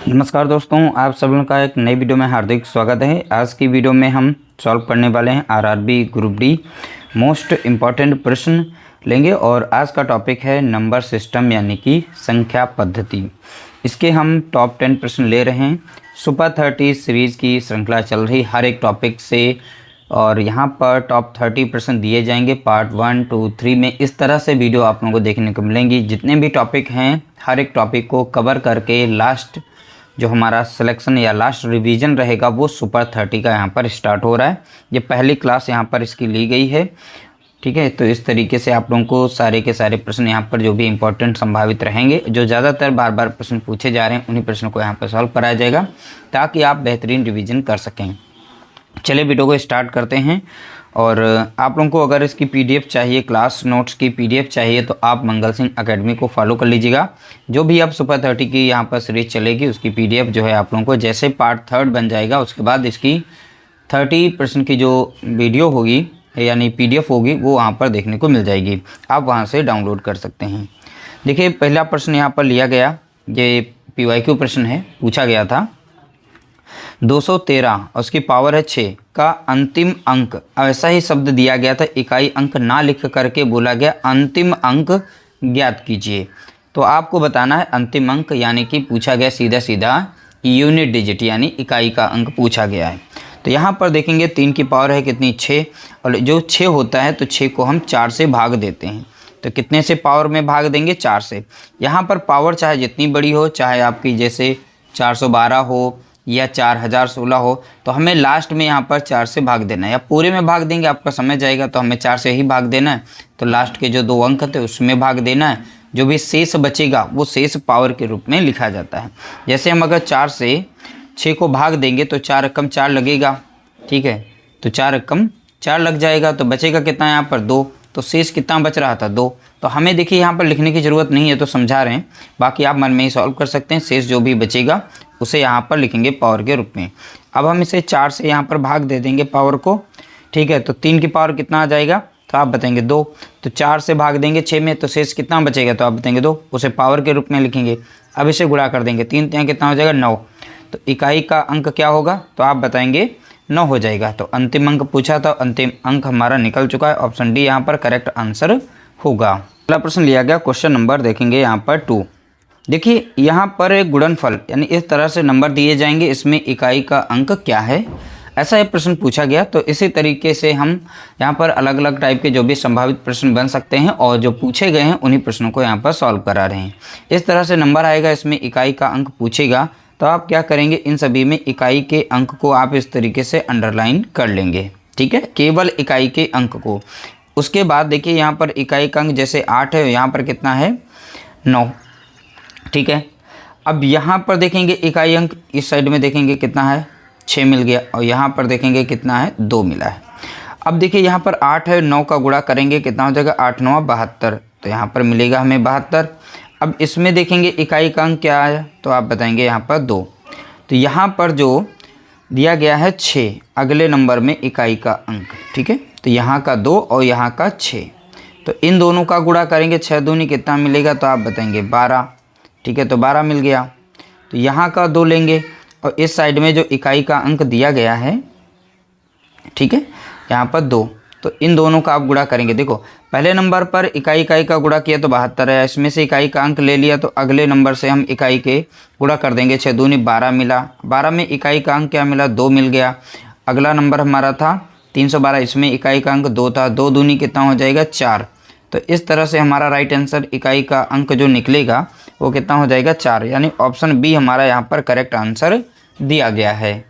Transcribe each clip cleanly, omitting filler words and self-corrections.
नमस्कार दोस्तों, आप सब लोगों का एक नई वीडियो में हार्दिक स्वागत है। आज की वीडियो में हम सॉल्व करने वाले हैं RRB group D most important प्रश्न लेंगे और आज का टॉपिक है नंबर सिस्टम यानी कि संख्या पद्धति। इसके हम टॉप 10 प्रश्न ले रहे हैं। सुपर 30 सीरीज़ की श्रृंखला चल रही हर एक टॉपिक से, और यहाँ पर टॉप 30 प्रश्न दिए जाएंगे पार्ट 1, 2, 3 में। इस तरह से वीडियो आप लोगों को देखने को मिलेंगी। जितने भी टॉपिक हैं हर एक टॉपिक को कवर करके लास्ट जो हमारा सिलेक्शन या लास्ट रिवीजन रहेगा वो सुपर 30 का यहाँ पर स्टार्ट हो रहा है। ये पहली क्लास यहाँ पर इसकी ली गई है, ठीक है। तो इस तरीके से आप लोगों को सारे के सारे प्रश्न यहाँ पर जो भी इंपॉर्टेंट संभावित रहेंगे, जो ज़्यादातर बार बार प्रश्न पूछे जा रहे हैं, उन्हीं प्रश्नों को यहाँ पर सॉल्व कराया जाएगा ताकि आप बेहतरीन रिवीजन कर सकें। चलिए वीडियो को स्टार्ट करते हैं। और आप लोगों को अगर इसकी पीडीएफ चाहिए, क्लास नोट्स की पीडीएफ चाहिए, तो आप मंगल सिंह एकेडमी को फॉलो कर लीजिएगा। जो भी अब सुपर 30 की यहाँ पर सीरीज चलेगी उसकी पीडीएफ जो है आप लोगों को जैसे पार्ट 3 बन जाएगा उसके बाद इसकी 30% की जो वीडियो होगी यानी पीडीएफ होगी वो वहाँ पर देखने को मिल जाएगी। आप वहाँ से डाउनलोड कर सकते हैं। देखिए पहला प्रश्न यहाँ पर लिया गया, ये PYQ प्रश्न है। पूछा गया था 213 और उसकी पावर है 6 का अंतिम अंक। ऐसा ही शब्द दिया गया था, इकाई अंक ना लिख करके बोला गया अंतिम अंक ज्ञात कीजिए। तो आपको बताना है अंतिम अंक, यानी कि पूछा गया सीधा सीधा यूनिट डिजिट यानी इकाई का अंक पूछा गया है। तो यहाँ पर देखेंगे 3 की पावर है कितनी, 6, और जो 6 होता है तो 6 को हम 4 से भाग देते हैं। तो कितने से पावर में भाग देंगे, 4 से। यहाँ पर पावर चाहे जितनी बड़ी हो, चाहे आपकी जैसे 412 हो या 4016 हो, तो हमें लास्ट में यहाँ पर 4 से भाग देना है। या पूरे में भाग देंगे आपका समझ जाएगा, तो हमें 4 से ही भाग देना है। तो लास्ट के जो 2 अंक थे उसमें भाग देना है। जो भी शेष बचेगा वो शेष पावर के रूप में लिखा जाता है। जैसे हम अगर 4 से 6 को भाग देंगे तो 4 रकम 4 लगेगा, ठीक है। तो 4 रकम 4 लग जाएगा, तो बचेगा कितना यहाँ पर 2। तो शेष कितना बच रहा था 2। तो हमें देखिए यहाँ पर लिखने की ज़रूरत नहीं है, तो समझा रहे हैं, बाकी आप मन में ही सॉल्व कर सकते हैं। शेष जो भी बचेगा उसे यहाँ पर लिखेंगे पावर के रूप में। अब हम इसे 4 से यहाँ पर भाग दे देंगे पावर को, ठीक है। तो 3 की पावर कितना आ जाएगा, तो आप बताएंगे 2। तो 4 से भाग देंगे 6 में, तो शेष कितना बचेगा, तो आप बताएंगे 2। उसे पावर के रूप में लिखेंगे। अब इसे गुणा कर देंगे, 3 यहाँ कितना हो जाएगा 9। तो इकाई का अंक क्या होगा, तो आप बताएंगे 9 हो जाएगा। तो अंतिम अंक पूछा था, अंतिम अंक हमारा निकल चुका है। ऑप्शन डी यहाँ पर करेक्ट आंसर होगा। अगला प्रश्न लिया गया क्वेश्चन नंबर देखेंगे यहाँ पर 2। देखिए यहाँ पर एक गुणनफल यानी इस तरह से नंबर दिए जाएंगे, इसमें इकाई का अंक क्या है, ऐसा एक प्रश्न पूछा गया। तो इसी तरीके से हम यहाँ पर अलग अलग टाइप के जो भी संभावित प्रश्न बन सकते हैं और जो पूछे गए हैं उन्हीं प्रश्नों को यहाँ पर सॉल्व करा रहे हैं। इस तरह से नंबर आएगा, इसमें इकाई का अंक पूछेगा, तो आप क्या करेंगे, इन सभी में इकाई के अंक को आप इस तरीके से अंडरलाइन कर लेंगे, ठीक है, केवल इकाई के अंक को। उसके बाद देखिए यहाँ पर इकाई का अंक जैसे 8 है, यहाँ पर कितना है 9, ठीक है। अब यहाँ पर देखेंगे इकाई अंक इस साइड में देखेंगे कितना है 6 मिल गया, और यहाँ पर देखेंगे कितना है 2 मिला है। अब देखिए यहाँ पर 8 है, 9 का गुणा करेंगे कितना हो जाएगा 8 9 72, तो यहाँ पर मिलेगा हमें 72। अब इसमें देखेंगे इकाई का अंक क्या है, तो आप बताएंगे यहाँ पर 2। तो यहाँ पर जो दिया गया है 6, अगले नंबर में इकाई का अंक, ठीक है। तो यहाँ का 2 और यहाँ का 6, तो इन दोनों का गुणा करेंगे, 6 दूनी कितना मिलेगा, तो आप बताएंगे 12, ठीक है। तो 12 मिल गया। तो यहाँ का 2 लेंगे और इस साइड में जो इकाई का अंक दिया गया है, ठीक है, यहाँ पर 2, तो इन दोनों का आप गुणा करेंगे। देखो पहले नंबर पर इकाई का गुणा किया तो 72 है, इसमें से इकाई का अंक ले लिया, तो अगले नंबर से हम इकाई के गुणा कर देंगे। 6 दूनी 12 मिला, 12 में इकाई का अंक क्या मिला 2 मिल गया। अगला नंबर हमारा था 312, इसमें इकाई का अंक 2 था, 2 दूनी कितना हो जाएगा 4। तो इस तरह से हमारा राइट आंसर इकाई का अंक जो निकलेगा वो कितना हो जाएगा 4, यानी ऑप्शन बी हमारा यहाँ पर करेक्ट आंसर दिया गया है।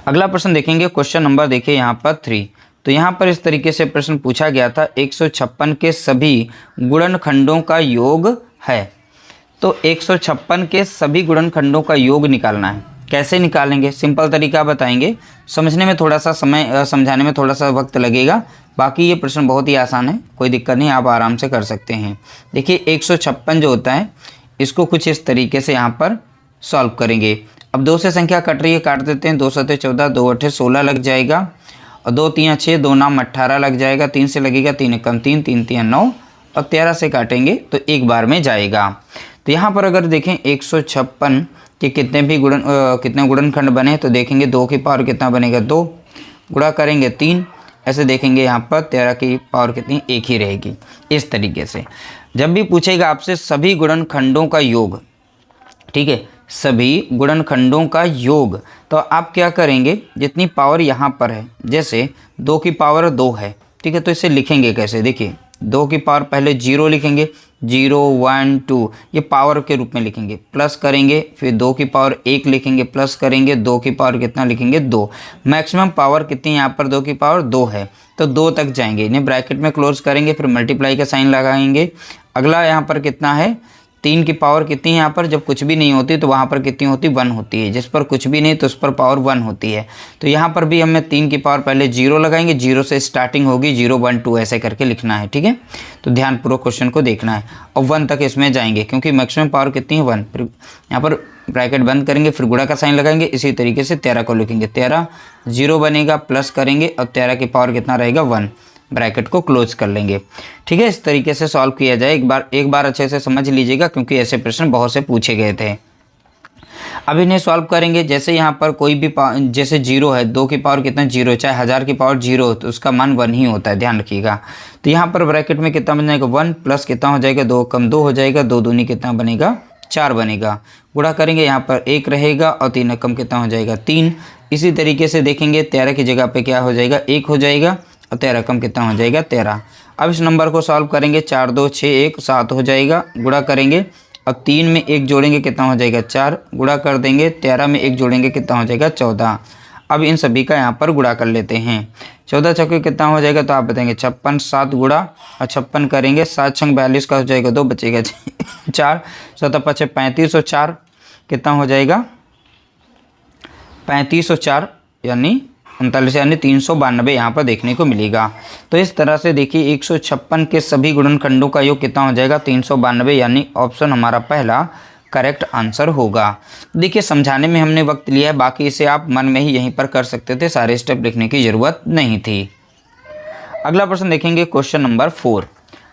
अगला प्रश्न देखेंगे क्वेश्चन नंबर देखिए यहाँ पर 3। तो यहाँ पर इस तरीके से प्रश्न पूछा गया था 156 के सभी गुणनखंडों का योग है। तो 156 के सभी गुणनखंडों का योग निकालना है। कैसे निकालेंगे, सिंपल तरीका बताएंगे, समझने में थोड़ा सा समय समझाने में थोड़ा सा वक्त लगेगा, बाकी ये प्रश्न बहुत ही आसान है, कोई दिक्कत नहीं, आप आराम से कर सकते हैं। देखिए 156 जो होता है इसको कुछ इस तरीके से यहाँ पर सॉल्व करेंगे। अब 2 से संख्या कट रही है, काट देते हैं, 2 7 14, 2 8 16 लग जाएगा, और 2 3 6, 2 9 18 लग जाएगा, 3 से लगेगा 3 1 3, 3 3 9, और 13 से काटेंगे तो एक बार में जाएगा। तो यहाँ पर अगर देखें 156 कि कितने गुणनखंड बने, तो देखेंगे 2 की पावर कितना बनेगा 2, गुणा करेंगे 3, ऐसे देखेंगे यहाँ पर 13 की पावर कितनी 1 ही रहेगी। इस तरीके से जब भी पूछेगा आपसे सभी गुणनखंडों का योग, ठीक है, सभी गुणनखंडों का योग, तो आप क्या करेंगे, जितनी पावर यहाँ पर है, जैसे 2 की पावर 2 है, ठीक है, तो इसे लिखेंगे कैसे, देखिए 2 की पावर पहले 0 लिखेंगे, 0 1 2 ये पावर के रूप में लिखेंगे, प्लस करेंगे, फिर 2 की पावर 1 लिखेंगे, प्लस करेंगे, 2 की पावर कितना लिखेंगे 2। मैक्सिमम पावर कितनी यहाँ पर 2 की पावर 2 है, तो 2 तक जाएंगे, इन्हें ब्रैकेट में क्लोज करेंगे, फिर मल्टीप्लाई का साइन लगाएंगे। अगला यहाँ पर कितना है, 3 की पावर कितनी है, यहाँ पर जब कुछ भी नहीं होती तो वहाँ पर कितनी होती 1 होती है, जिस पर कुछ भी नहीं तो उस पर पावर 1 होती है। तो यहाँ पर भी हमें 3 की पावर पहले 0 लगाएंगे, 0 से स्टार्टिंग होगी, 0 1 2 ऐसे करके लिखना है, ठीक है। तो ध्यानपूर्वक क्वेश्चन को देखना है और 1 तक इसमें जाएंगे, क्योंकि मैक्सिमम पावर कितनी है 1। फिर यहाँ पर ब्रैकेट बंद करेंगे, फिर गुणा का साइन लगाएंगे, इसी तरीके से 13 को लिखेंगे, 13 0 बनेगा, प्लस करेंगे और 13 की पावर कितना रहेगा 1, ब्रैकेट को क्लोज कर लेंगे, ठीक है। इस तरीके से सॉल्व किया जाए, एक बार अच्छे से समझ लीजिएगा, क्योंकि ऐसे प्रश्न बहुत से पूछे गए थे। अब इन्हें सॉल्व करेंगे, जैसे यहाँ पर कोई भी जैसे 0 है, 2 की पावर कितना 0, चाहे 1000 की पावर 0 तो उसका मान 1 ही होता है, ध्यान रखिएगा। तो यहाँ पर ब्रैकेट में कितना बन जाएगा 1, प्लस कितना हो जाएगा 2 कम 2 हो जाएगा, 2 दूनी कितना बनेगा 4 बनेगा, गुणा करेंगे, यहाँ पर 1 रहेगा और 3 कम कितना हो जाएगा 3। इसी तरीके से देखेंगे 13 की जगह पे क्या हो जाएगा 1 हो जाएगा और 13 कम कितना हो जाएगा 13। अब इस नंबर को सॉल्व करेंगे, 4 2 6 1 7 हो जाएगा, गुणा करेंगे और 3 में 1 जोड़ेंगे कितना हो जाएगा 4, गुणा कर देंगे, 13 में 1 जोड़ेंगे कितना हो जाएगा 14। अब इन सभी का यहाँ पर गुणा कर लेते हैं, 14 छक्के कितना हो जाएगा, तो आप बताएंगे 56, 7 गुणा और 56 करेंगे, 7 छंग 42 का हो जाएगा 2, बचेगा 4, 7 5 35 और 4 कितना हो जाएगा 35 और 4 यानी 39, यानी 392 यहाँ पर देखने को मिलेगा। तो इस तरह से देखिए 156 के सभी गुणनखंडों का योग कितना हो जाएगा 392, यानी ऑप्शन हमारा पहला करेक्ट आंसर होगा। देखिए समझाने में हमने वक्त लिया है, बाकी इसे आप मन में ही यहीं पर कर सकते थे, सारे स्टेप लिखने की ज़रूरत नहीं थी। अगला प्रश्न देखेंगे क्वेश्चन नंबर 4।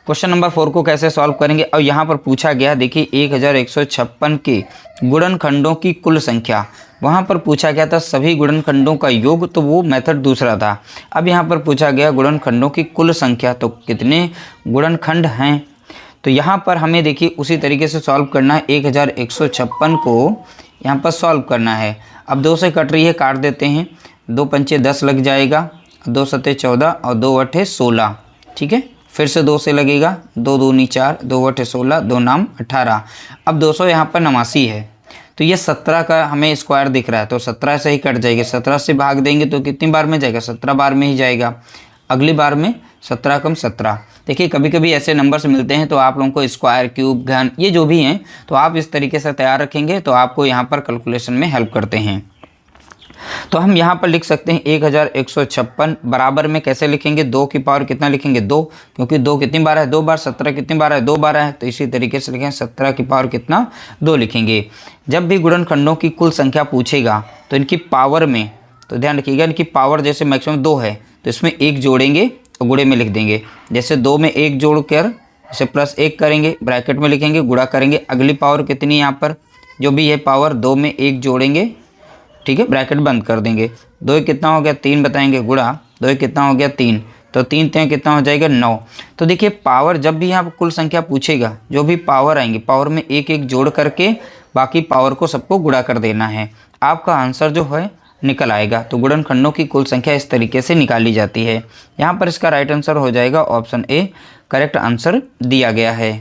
क्वेश्चन नंबर 4 को कैसे सॉल्व करेंगे, और यहाँ पर पूछा गया, देखिए 1156 के गुणनखंडों की कुल संख्या, वहाँ पर पूछा गया था सभी गुणनखंडों का योग, तो वो मेथड दूसरा था। अब यहाँ पर पूछा गया गुणनखंडों की कुल संख्या, तो कितने गुणनखंड हैं, तो यहाँ पर हमें देखिए उसी तरीके से सॉल्व करना है। 1156 को यहाँ पर सॉल्व करना है। अब 2 से कट रही है, काट देते हैं, 2 पंचे 10 लग जाएगा, 2 सत्ते 14 और 2 अठे 16, ठीक है। फिर से 2 से लगेगा, 2 दूनी 4, 2 अठे 16, 2 नाम 18। अब 200 यहाँ पर 89 है, तो ये 17 का हमें स्क्वायर दिख रहा है, तो 17 से ही कट जाएगा, 17 से भाग देंगे तो कितनी बार में जाएगा 17 बार में ही जाएगा। अगली बार में 17 कम 17। देखिए कभी कभी ऐसे नंबर्स मिलते हैं तो आप लोगों को स्क्वायर क्यूब घन ये जो भी हैं तो आप इस तरीके से तैयार रखेंगे तो आपको यहाँ पर कैलकुलेशन में हेल्प करते हैं। तो हम यहाँ पर लिख सकते हैं 1156 बराबर में कैसे लिखेंगे, 2 की पावर कितना लिखेंगे 2, क्योंकि 2 कितनी बार है 2 बार, 17 कितनी बार है 2 बार है, तो इसी तरीके से लिखेंगे 17 की पावर कितना 2 लिखेंगे। जब भी गुणनखंडों की कुल संख्या पूछेगा तो इनकी पावर में, तो ध्यान रखिएगा इनकी पावर जैसे मैक्सिमम 2 है तो इसमें 1 जोड़ेंगे और गुणे में लिख देंगे। जैसे 2 में 1 जोड़ कर इसे +1 करेंगे, ब्रैकेट में लिखेंगे, गुणा करेंगे। अगली पावर कितनी यहाँ पर जो भी है पावर 2 में 1 जोड़ेंगे, ठीक है, ब्रैकेट बंद कर देंगे। 2 कितना हो गया 3 बताएंगे, गुणा 2 कितना हो गया 3, तो 3 3 कितना हो जाएगा 9। तो देखिए पावर जब भी यहाँ कुल संख्या पूछेगा जो भी पावर आएंगी पावर में 1 1 जोड़ करके बाकी पावर को सबको गुणा कर देना है, आपका आंसर जो है निकल आएगा। तो गुणनखंडों की कुल संख्या इस तरीके से निकाली जाती है। यहाँ पर इसका राइट आंसर हो जाएगा ऑप्शन ए, करेक्ट आंसर दिया गया है।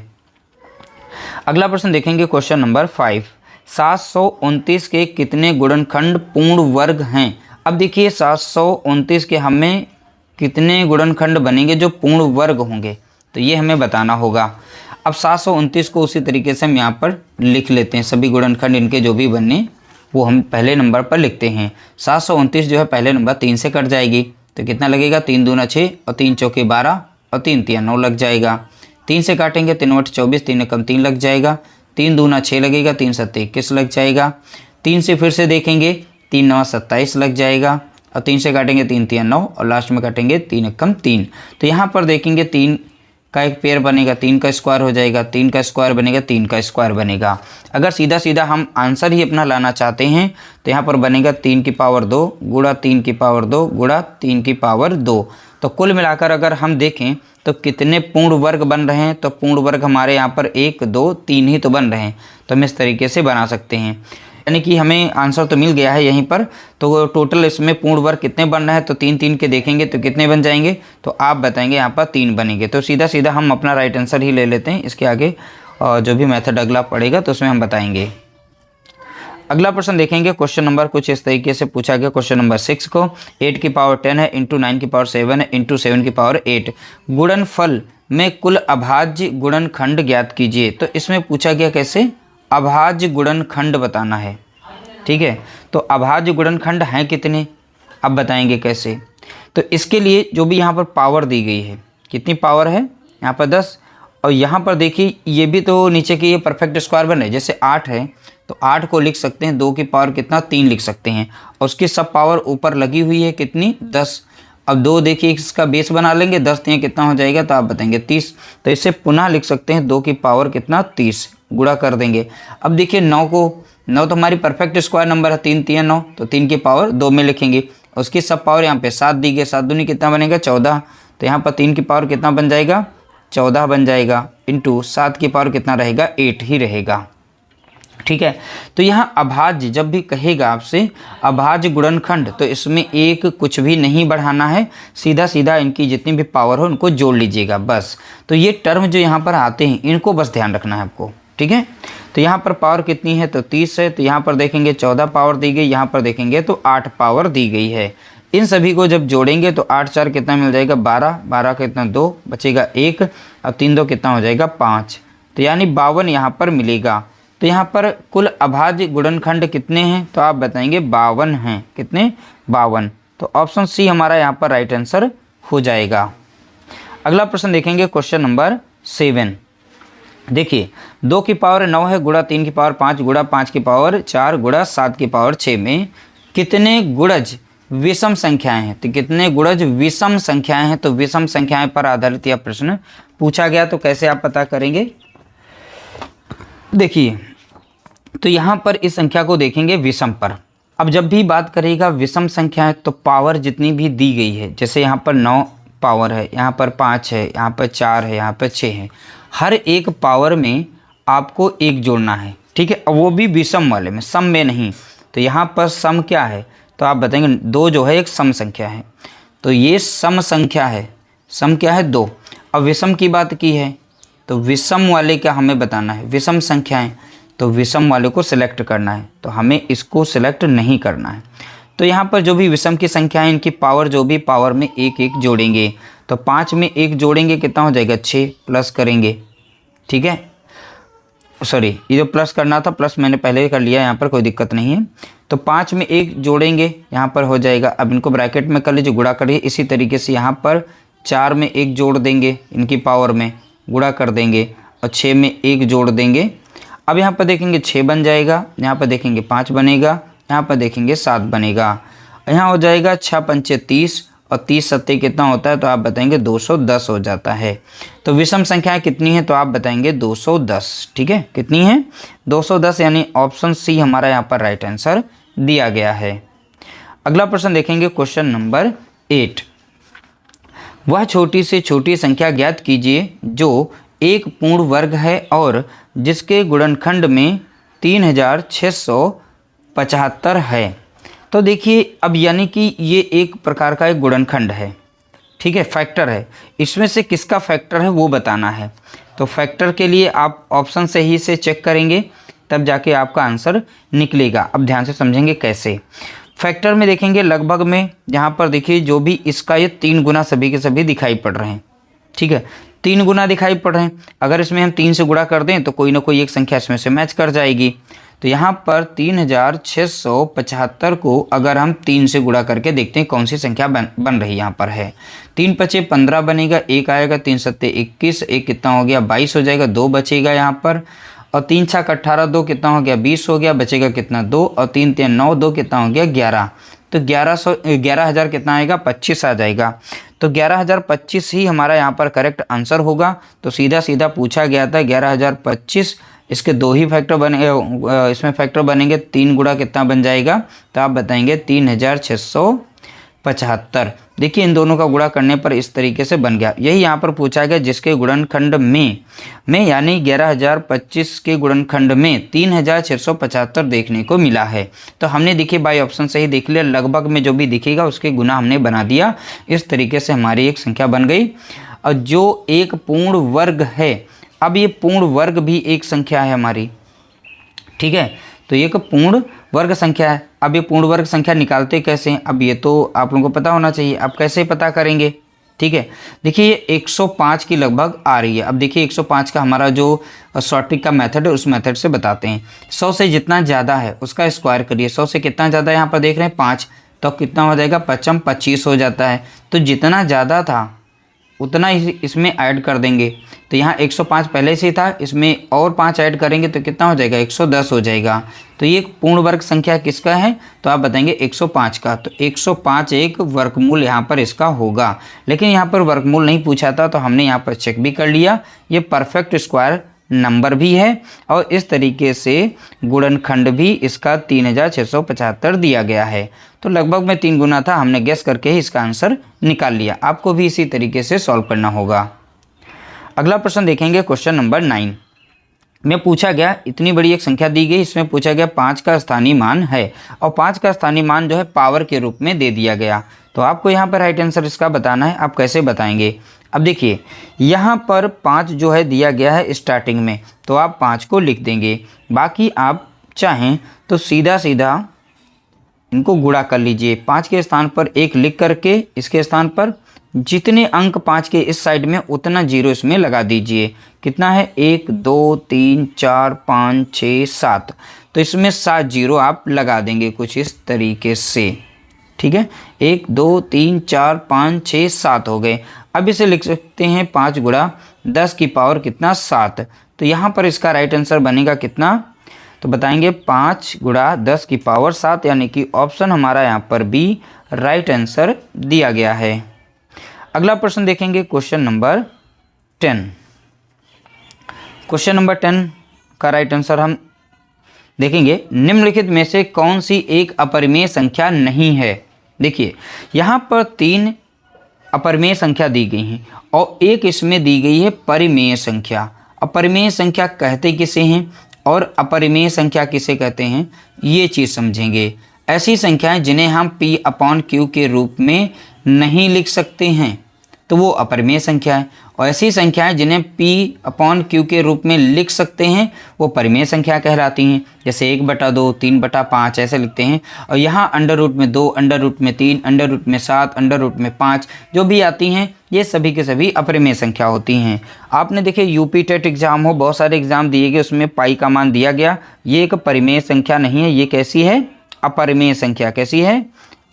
अगला प्रश्न देखेंगे क्वेश्चन नंबर 5। 729 के कितने गुणनखंड पूर्ण वर्ग हैं। अब देखिए 729 के हमें कितने गुणनखंड बनेंगे जो पूर्ण वर्ग होंगे, तो ये हमें बताना होगा। अब 729 को उसी तरीके से हम यहाँ पर लिख लेते हैं, सभी गुणनखंड इनके जो भी बने वो हम पहले नंबर पर लिखते हैं। 729 जो है पहले नंबर 3 से कट जाएगी, तो कितना लगेगा 3 दूना 6 और 3 चौके 12 और 3 तिया 9 लग जाएगा। 3 से काटेंगे 3 8 24, 3 कम 3 लग जाएगा, 3 दूना 6 लगेगा, 3 7 21 लग जाएगा। 3 से फिर से देखेंगे 3 9 27 लग जाएगा और 3 से काटेंगे 3 तिया 9 और लास्ट में काटेंगे 3 कम 3। तो यहाँ पर देखेंगे 3 का एक पेयर बनेगा, 3 का स्क्वायर हो जाएगा, 3 का स्क्वायर बनेगा, 3 का स्क्वायर बनेगा। अगर सीधा सीधा हम आंसर ही अपना लाना चाहते हैं तो यहाँ पर बनेगा 3 की पावर 2 गुणा 3 की पावर 2 गुणा 3 की पावर 2। तो कुल मिलाकर अगर हम देखें तो कितने पूर्ण वर्ग बन रहे हैं, तो पूर्ण वर्ग हमारे यहाँ पर 1 2 3 ही तो बन रहे हैं। तो हम इस तरीके से बना सकते हैं, यानी कि हमें आंसर तो मिल गया है यहीं पर। तो टोटल इसमें पूर्ण वर्ग कितने बन रहे हैं, तो 3 3 के देखेंगे तो कितने बन जाएंगे, तो आप बताएंगे यहाँ पर 3 बनेंगे। तो सीधा सीधा हम अपना राइट आंसर ही ले लेते हैं, इसके आगे जो भी मेथड अगला पड़ेगा तो उसमें हम बताएंगे। अगला प्रश्न देखेंगे, क्वेश्चन नंबर कुछ इस तरीके से पूछा गया। क्वेश्चन नंबर 6 को 8 की पावर 10 है, इंटू 9 की पावर 7 है, इंटू 7 की पावर 8 गुणनफल में कुल अभाज्य गुणनखंड ज्ञात कीजिए। तो इसमें पूछा गया कैसे, अभाज्य गुणनखंड बताना है। ठीक है, तो अभाज्य गुणनखंड हैं कितने, अब बताएंगे कैसे। तो इसके लिए जो भी यहाँ पर पावर दी गई है, कितनी पावर है यहाँ पर 10, और यहाँ पर देखिए ये भी तो नीचे की ये परफेक्ट स्क्वायर बन रहे, जैसे 8 है तो 8 को लिख सकते हैं, 2 की पावर कितना 3 लिख सकते हैं, और उसकी सब पावर ऊपर लगी हुई है कितनी 10। अब 2 देखिए इसका बेस बना लेंगे, 10 दिए कितना हो जाएगा, तो आप बताएंगे 30। तो इसे पुनः लिख सकते हैं 2 की पावर कितना 30, गुणा कर देंगे। अब देखिए 9 तो हमारी परफेक्ट स्क्वायर नंबर है, 3 3 9, तो 3 की पावर 2 में लिखेंगे, उसकी सब पावर यहाँ पे 7 दी गई, 7 दूनी कितना बनेगा 14। तो यहाँ पर 3 की पावर कितना बन जाएगा 14 बन जाएगा, इंटू 7 की पावर कितना रहेगा 8 ही रहेगा। ठीक है, तो यहाँ अभाज्य जब भी कहेगा आपसे अभाज्य गुणनखंड, तो इसमें एक कुछ भी नहीं बढ़ाना है, सीधा सीधा इनकी जितनी भी पावर हो उनको जोड़ लीजिएगा बस। तो ये टर्म जो यहाँ पर आते हैं इनको बस ध्यान रखना है आपको। ठीक है, तो यहाँ पर पावर कितनी है, तो 30 है, तो यहाँ पर देखेंगे 14 पावर दी गई, यहाँ पर देखेंगे तो 8 पावर दी गई है। इन सभी को जब जोड़ेंगे तो 8 4 कितना मिल जाएगा 12, 12 कितना 2 बचेगा 1, और 3 2 कितना हो जाएगा 5, तो यानी 52 यहाँ पर मिलेगा। तो यहाँ पर कुल अभाज्य गुणनखंड कितने हैं, तो आप बताएंगे 52 हैं, कितने 52। तो ऑप्शन सी हमारा यहाँ पर राइट आंसर हो जाएगा। अगला प्रश्न देखेंगे, क्वेश्चन नंबर 7। देखिए 2 की पावर 9 है, गुणा 3 की पावर 5 गुणा 5 की पावर 4 गुणा 7 की पावर 6 में कितने गुणज विषम संख्याएं हैं। तो कितने गुणज विषम संख्याएं हैं, तो विषम संख्याएं पर आधारित यह प्रश्न पूछा गया। तो कैसे आप पता करेंगे, देखिए तो यहाँ पर इस संख्या को देखेंगे विषम पर। अब जब भी बात करेगा विषम संख्या है तो पावर जितनी भी दी गई है, जैसे यहाँ पर 9 पावर है, यहाँ पर 5 है, यहाँ पर 4 है, यहाँ पर 6 है, हर एक पावर में आपको एक जोड़ना है। ठीक है, वो भी विषम वाले में, सम में नहीं। तो यहाँ पर सम क्या है, तो आप बताएंगे 2 जो है एक सम संख्या है, तो ये सम संख्या है, सम क्या है 2। अब विषम की बात की है तो विषम वाले क्या हमें बताना है, विषम संख्याएं, तो विषम वाले को सिलेक्ट करना है, तो हमें इसको सिलेक्ट नहीं करना है। तो यहाँ पर जो भी विषम की संख्या है इनकी पावर जो भी पावर में एक एक जोड़ेंगे, तो 5 में 1 जोड़ेंगे कितना हो जाएगा 6, प्लस करेंगे। ठीक है, सॉरी ये जो प्लस करना था प्लस मैंने पहले कर लिया, यहाँ पर कोई दिक्कत नहीं है। तो 5 में 1 जोड़ेंगे, यहाँ पर हो जाएगा, अब इनको ब्रैकेट में कर लीजिए, गुणा करिए। इसी तरीके से यहाँ पर 4 में 1 जोड़ देंगे, इनकी पावर में गुणा कर देंगे, और 6 में 1 जोड़ देंगे। अब यहाँ पर देखेंगे 6 बन जाएगा, यहाँ पर देखेंगे 5 बनेगा, यहाँ पर देखेंगे 7 बनेगा, यहाँ हो जाएगा 6 पंचे 30, और 30 सत्ते कितना होता है, तो आप बताएंगे 210 हो जाता है। तो विषम संख्याएं कितनी है, तो आप बताएंगे 210। ठीक है, कितनी है 210, यानी ऑप्शन सी हमारा यहाँ पर राइट आंसर दिया गया है। अगला प्रश्न देखेंगे, क्वेश्चन नंबर 8। वह छोटी से छोटी संख्या ज्ञात कीजिए जो एक पूर्ण वर्ग है और जिसके गुणनखंड में 3675 है। तो देखिए अब यानी कि ये एक प्रकार का एक गुणनखंड है। ठीक है, फैक्टर है, इसमें से किसका फैक्टर है वो बताना है। तो फैक्टर के लिए आप ऑप्शन से ही से चेक करेंगे, तब जाके आपका आंसर निकलेगा। अब ध्यान से समझेंगे कैसे। फैक्टर में देखेंगे लगभग में, यहाँ पर देखिए जो भी इसका ये 3 गुना सभी के सभी दिखाई पड़ रहे हैं। ठीक है, 3 गुना दिखाई पड़ रहे हैं, अगर इसमें हम 3 से गुणा कर दें तो कोई ना कोई एक संख्या इसमें से मैच कर जाएगी। तो यहाँ पर 3675 को अगर हम 3 से गुणा करके देखते हैं कौन सी संख्या बन रही यहाँ पर है। 3 पचे 15 बनेगा, 1 आएगा, 3 सत्ते 21, 1 कितना हो गया 22 हो जाएगा, 2 बचेगा यहाँ पर, और 3 छक 18, 2 कितना हो गया 20 हो गया, बचेगा कितना 2, और 3 3 9, 2 कितना हो गया 11। तो 11,000 कितना आएगा, 25 आ जाएगा। तो 11,025 ही हमारा यहाँ पर करेक्ट आंसर होगा। तो सीधा सीधा पूछा गया था 11,025, इसके दो ही फैक्टर बने, इसमें फैक्टर बनेंगे, 3 गुणा कितना बन जाएगा, तो आप बताएंगे 3,675। देखिए इन दोनों का गुणा करने पर इस तरीके से बन गया। यही यहाँ पर पूछा गया जिसके गुणनखंड में यानी 11,025 के गुणनखंड में 3,675 देखने को मिला है। तो हमने देखिए बाई ऑप्शन से ही देख लिया, लगभग में जो भी दिखेगा उसके गुना हमने बना दिया। इस तरीके से हमारी एक संख्या बन गई। और जो एक पूर्ण वर्ग है, अब ये पूर्ण वर्ग भी एक संख्या है हमारी, ठीक है, तो ये एक पूर्ण वर्ग संख्या है। अब ये पूर्ण वर्ग संख्या निकालते कैसे हैं, अब ये तो आप लोगों को पता होना चाहिए। अब कैसे पता करेंगे, ठीक है, देखिए ये 105 की लगभग आ रही है। अब देखिए 105 का हमारा जो शॉर्ट ट्रिक का मेथड है उस मेथड से बताते हैं। 100 से जितना ज़्यादा है उसका स्क्वायर करिए। 100 से कितना ज़्यादा है, यहाँ पर देख रहे हैं 5, तो कितना हो जाएगा, 5 25 हो जाता है। तो जितना ज़्यादा था उतना ही इसमें ऐड कर देंगे। तो यहाँ 105 पहले से था, इसमें और 5 ऐड करेंगे तो कितना हो जाएगा, 110 हो जाएगा। तो ये पूर्ण वर्ग संख्या किसका है, तो आप बताएंगे 105 का। तो 105 एक वर्गमूल यहाँ पर इसका होगा। लेकिन यहाँ पर वर्गमूल नहीं पूछा था तो हमने यहाँ पर चेक भी कर लिया, ये परफेक्ट स्क्वायर नंबर भी है और इस तरीके से गुणनखंड भी इसका 3,675 दिया गया है। तो लगभग में 3 गुना था, हमने गेस करके ही इसका आंसर निकाल लिया। आपको भी इसी तरीके से सॉल्व करना होगा। अगला प्रश्न देखेंगे, क्वेश्चन नंबर 9 में पूछा गया, इतनी बड़ी एक संख्या दी गई, इसमें पूछा गया 5 का स्थानीय मान है और 5 का स्थानीय मान जो है पावर के रूप में दे दिया गया। तो आपको यहाँ पर राइट आंसर इसका बताना है। आप कैसे बताएंगे, अब देखिए यहाँ पर 5 जो है दिया गया है स्टार्टिंग में, तो आप 5 को लिख देंगे। बाकी आप चाहें तो सीधा सीधा इनको गुणा कर लीजिए। 5 के स्थान पर 1 लिख करके इसके स्थान पर जितने अंक 5 के इस साइड में उतना 0 इसमें लगा दीजिए। कितना है, 1 2 3 4 5 6 7, तो इसमें 7 0 आप लगा देंगे कुछ इस तरीके से, ठीक है। 1 2 3 4 5 6 7 हो गए। अब इसे लिख सकते हैं 5 गुणा 10 की पावर कितना, 7। तो यहाँ पर इसका राइट आंसर बनेगा कितना, तो बताएंगे 5 गुणा 10 की पावर 7, यानी कि ऑप्शन हमारा यहाँ पर बी राइट आंसर दिया गया है। अगला प्रश्न देखेंगे, क्वेश्चन नंबर 10। क्वेश्चन नंबर 10 का राइट आंसर हम देखेंगे, निम्नलिखित में से कौन सी एक अपरिमेय संख्या नहीं है। देखिए यहाँ पर 3 अपरिमेय संख्या दी गई हैं और एक इसमें दी गई है परिमेय संख्या। अपरिमेय संख्या कहते किसे हैं और अपरिमेय संख्या किसे कहते हैं, ये चीज़ समझेंगे। ऐसी संख्याएं जिन्हें हम P/Q के रूप में नहीं लिख सकते हैं तो वो अपरिमेय संख्या है, और ऐसी संख्याएं जिन्हें P/Q के रूप में लिख सकते हैं वो परिमेय संख्या कहलाती हैं। जैसे 1/2, 3/5 ऐसे लिखते हैं। और यहाँ अंडर रूट में 2, अंडर रूट में 3, अंडर रूट में 7, अंडर रूट में 5 जो भी आती हैं ये सभी के सभी अपरिमेय संख्या होती हैं। आपने देखे यूपी टेट एग्जाम हो, बहुत सारे एग्जाम दिए गए, उसमें पाई का मान दिया गया। ये एक परिमेय संख्या नहीं है, ये कैसी है, अपरिमेय संख्या। कैसी है,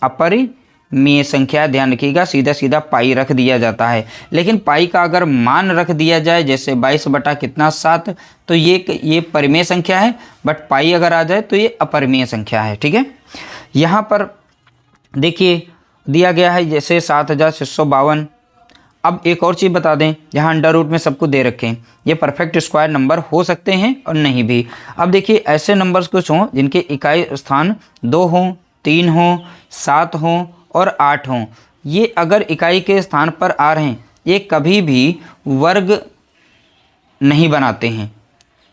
अपरिमेय संख्या। ध्यान रखिएगा, सीधा सीधा पाई रख दिया जाता है। लेकिन पाई का अगर मान रख दिया जाए, जैसे 22 बटा कितना 7, तो ये परिमेय संख्या है, बट पाई अगर आ जाए तो ये अपरिमेय संख्या है, ठीक है। यहाँ पर देखिए दिया गया है जैसे 7,652। अब एक और चीज़ बता दें, यहाँ अंडर रूट में सबको दे रखें, ये परफेक्ट स्क्वायर नंबर हो सकते हैं और नहीं भी। अब देखिए ऐसे नंबर्स कुछ हों जिनके इकाई स्थान 2 हों, 3 हों, 7 हों और 8 हों। ये अगर इकाई के स्थान पर आ रहे हैं, ये कभी भी वर्ग नहीं बनाते हैं,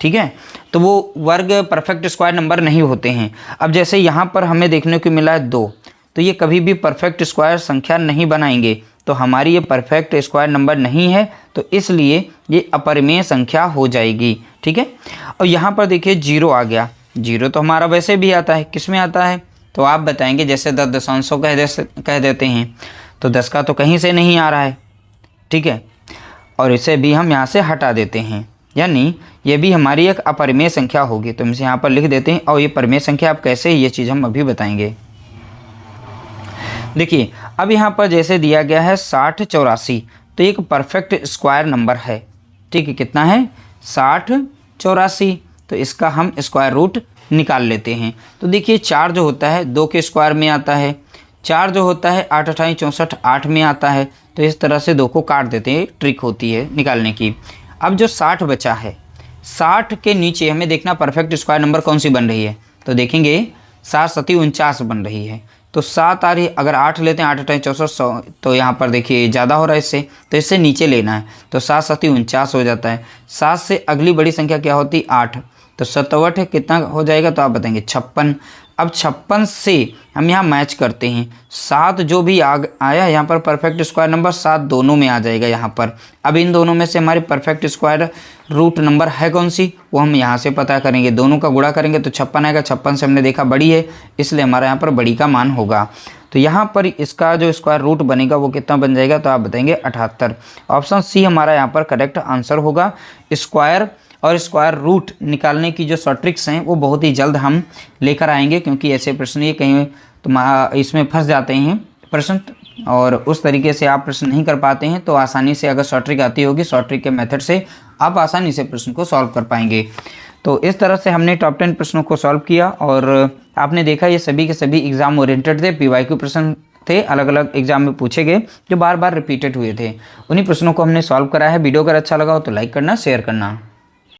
ठीक है, तो वो वर्ग परफेक्ट स्क्वायर नंबर नहीं होते हैं। अब जैसे यहाँ पर हमें देखने को मिला है 2, तो ये कभी भी परफेक्ट स्क्वायर संख्या नहीं बनाएंगे, तो हमारी ये परफेक्ट स्क्वायर नंबर नहीं है, तो इसलिए ये अपरिमेय संख्या हो जाएगी, ठीक है। और यहाँ पर देखिए 0 आ गया। 0 तो हमारा वैसे भी आता है, किस में आता है, तो आप बताएंगे जैसे 10 दशांशों कह देते हैं, तो 10 का तो कहीं से नहीं आ रहा है, ठीक है, और इसे भी हम यहाँ से हटा देते हैं, यानी ये भी हमारी एक अपरिमेय संख्या होगी। तो हम इसे यहाँ पर लिख देते हैं। और ये परिमेय संख्या आप कैसे, ये चीज़ हम अभी बताएंगे। देखिए अब यहाँ पर जैसे दिया गया है 60 84, तो एक परफेक्ट स्क्वायर नंबर है, ठीक है। कितना है, 60 84, तो इसका हम स्क्वायर रूट निकाल लेते हैं। तो देखिए 4 जो होता है 2 के स्क्वायर में आता है, 4 जो होता है 8 अठाई 64 8 में आता है, तो इस तरह से 2 को काट देते हैं, ट्रिक होती है निकालने की। अब जो 60 बचा है, 60 के नीचे हमें देखना परफेक्ट स्क्वायर नंबर कौन सी बन रही है, तो देखेंगे 7 सती 49 बन रही है। तो 7 आ रही, अगर 8 लेते हैं 8 अठाई 64 तो यहाँ पर देखिए ज़्यादा हो रहा है इससे, तो इससे नीचे लेना है, तो 7 सती 49 हो जाता है। 7 से अगली बड़ी संख्या क्या होती 8, तो 57 कितना हो जाएगा, तो आप बताएंगे 56। अब 56 से हम यहाँ मैच करते हैं, 7 जो भी आया यहाँ पर परफेक्ट स्क्वायर नंबर 7 दोनों में आ जाएगा यहाँ पर। अब इन दोनों में से हमारी परफेक्ट स्क्वायर रूट नंबर है कौन सी, वो हम यहाँ से पता करेंगे। दोनों का गुणा करेंगे तो 56 आएगा, 56 से हमने देखा बड़ी है, इसलिए हमारा यहाँ पर बड़ी का मान होगा। तो यहाँ पर इसका जो स्क्वायर रूट बनेगा वो कितना बन जाएगा, तो आप बताएंगे 78। ऑप्शन सी हमारा यहाँ पर करेक्ट आंसर होगा। स्क्वायर और स्क्वायर रूट निकालने की जो शॉर्ट ट्रिक्स हैं वो बहुत ही जल्द हम लेकर आएंगे, क्योंकि ऐसे प्रश्न ये कहीं इसमें फंस जाते हैं प्रश्न, और उस तरीके से आप प्रश्न नहीं कर पाते हैं। तो आसानी से अगर शॉर्ट ट्रिक आती होगी, शॉर्ट ट्रिक के मेथड से आप आसानी से प्रश्न को सॉल्व कर पाएंगे। तो इस तरह से हमने टॉप 10 प्रश्नों को सॉल्व किया, और आपने देखा ये सभी के सभी एग्जाम ओरिएंटेड थे, PYQ प्रश्न थे, अलग अलग एग्जाम में पूछे गए जो बार बार रिपीटेड हुए थे। उन्हीं प्रश्नों को हमने सॉल्व करा है। वीडियो अगर अच्छा लगा हो तो लाइक करना, शेयर करना।